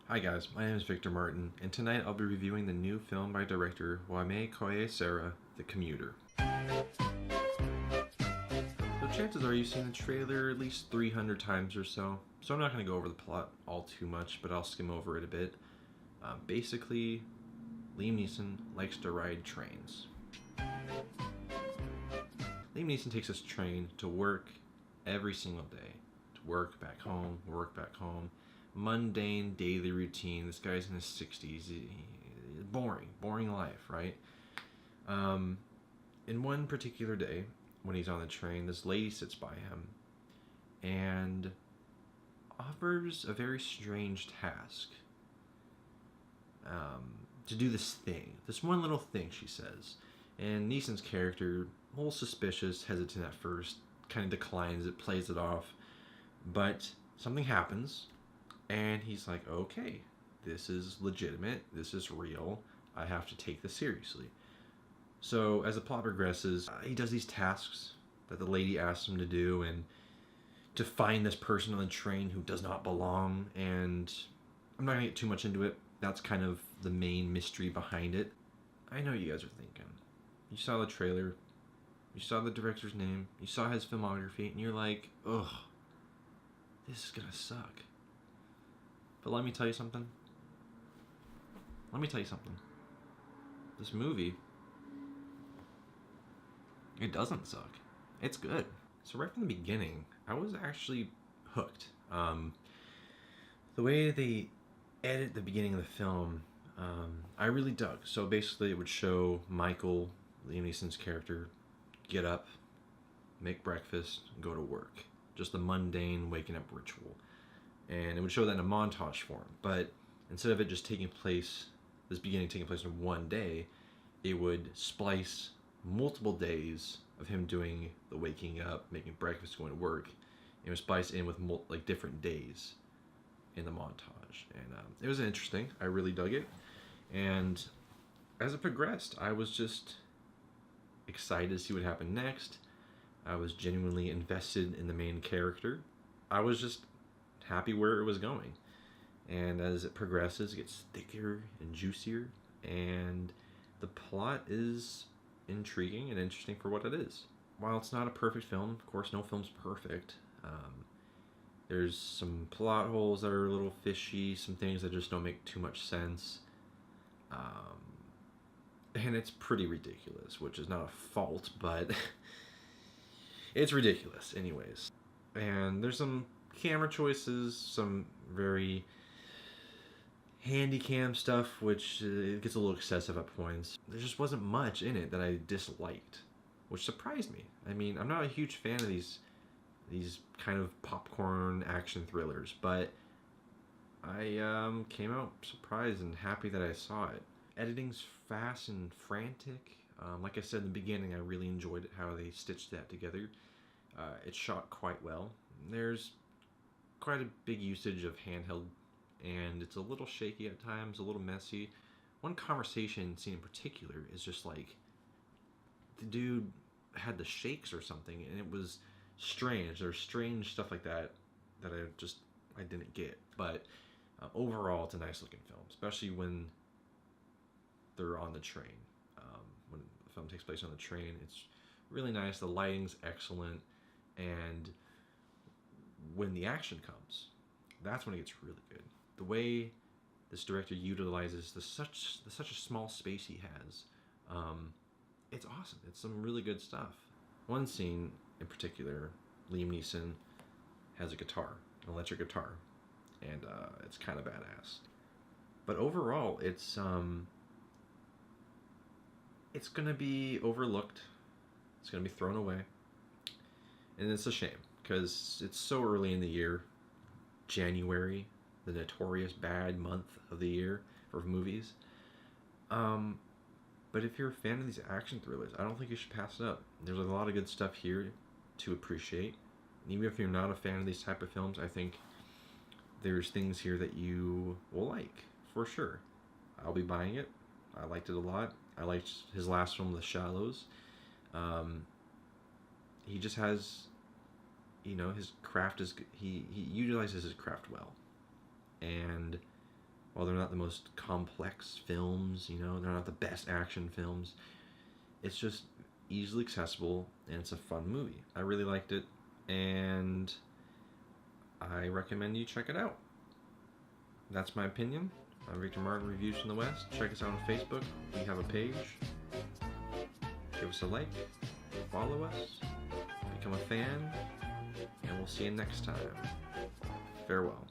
Hi guys, my name is Victor Martin, and tonight I'll be reviewing the new film by director Jaume Collet-Serra, The Commuter. So chances are you've seen the trailer at least 300 times or so I'm not going to go over the plot all too much, but I'll skim over it a bit. Basically, Liam Neeson likes to ride trains. Liam Neeson takes his train to work every single day. To work, back home, work, back home. Mundane daily routine. This guy's in his 60s. Boring life, right? In one particular day, when he's on the train, this lady sits by him and offers a very strange task. To do this one little thing, she says. And Neeson's character, a little suspicious, hesitant at first, kind of declines it, plays it off. But something happens, and he's like, okay, this is legitimate, this is real, I have to take this seriously. So as the plot progresses, he does these tasks that the lady asks him to do, and to find this person on the train who does not belong, and I'm not going to get too much into it. That's kind of the main mystery behind it. I know you guys are thinking. You saw the trailer, you saw the director's name, you saw his filmography, and you're like, ugh, this is gonna suck. But let me tell you something. This movie, it doesn't suck. It's good. So right from the beginning, I was actually hooked. The way they edit the beginning of the film, I really dug. So basically it would show Michael, Liam Neeson's character, get up, make breakfast, go to work. Just the mundane waking up ritual. And it would show that in a montage form. But instead of it just taking place, this beginning taking place in one day, it would splice multiple days of him doing the waking up, making breakfast, going to work. It was spliced in with different days in the montage. And it was interesting. I really dug it. And as it progressed, I was just excited to see what happened next. I was genuinely invested in the main character. I was just happy where it was going. And as it progresses, it gets thicker and juicier, and the plot is intriguing and interesting for what it is. While it's not a perfect film, of course, no film's perfect. There's some plot holes that are a little fishy, some things that just don't make too much sense. And it's pretty ridiculous, which is not a fault, but it's ridiculous anyways. And there's some camera choices, some very handy cam stuff, which it gets a little excessive at points. There just wasn't much in it that I disliked, which surprised me. I mean, I'm not a huge fan of these kind of popcorn action thrillers, but I came out surprised and happy that I saw it. Editing's fast and frantic. Like I said in the beginning, I really enjoyed it, how they stitched that together. It's shot quite well. There's quite a big usage of handheld, and it's a little shaky at times, a little messy. One conversation scene in particular is just like, the dude had the shakes or something, and it was strange. There's strange stuff like that that I didn't get. But overall, it's a nice looking film, especially when they're on the train. When the film takes place on the train, it's really nice. The lighting's excellent, and when the action comes, that's when it gets really good. The way this director utilizes such a small space he has, it's awesome. It's some really good stuff. One scene in particular, Liam Neeson has a guitar, an electric guitar, and it's kind of badass. But overall, it's gonna be overlooked. It's gonna be thrown away, and it's a shame because it's so early in the year. January, the notorious bad month of the year for movies. But if you're a fan of these action thrillers, I don't think you should pass it up. There's a lot of good stuff here to appreciate. And even if you're not a fan of these type of films, I think there's things here that you will like, for sure. I'll be buying it. I liked it a lot. I liked his last film, The Shallows. He just has, his craft is, he utilizes his craft well. And While they're not the most complex films, you know, they're not the best action films, it's just easily accessible and it's a fun movie. I really liked it, and I recommend you check it out. That's my opinion. I'm Victor Martin, Reviews from the West. Check us out on Facebook. We have a page. Give us a like, follow us, become a fan, and we'll see you next time. Farewell.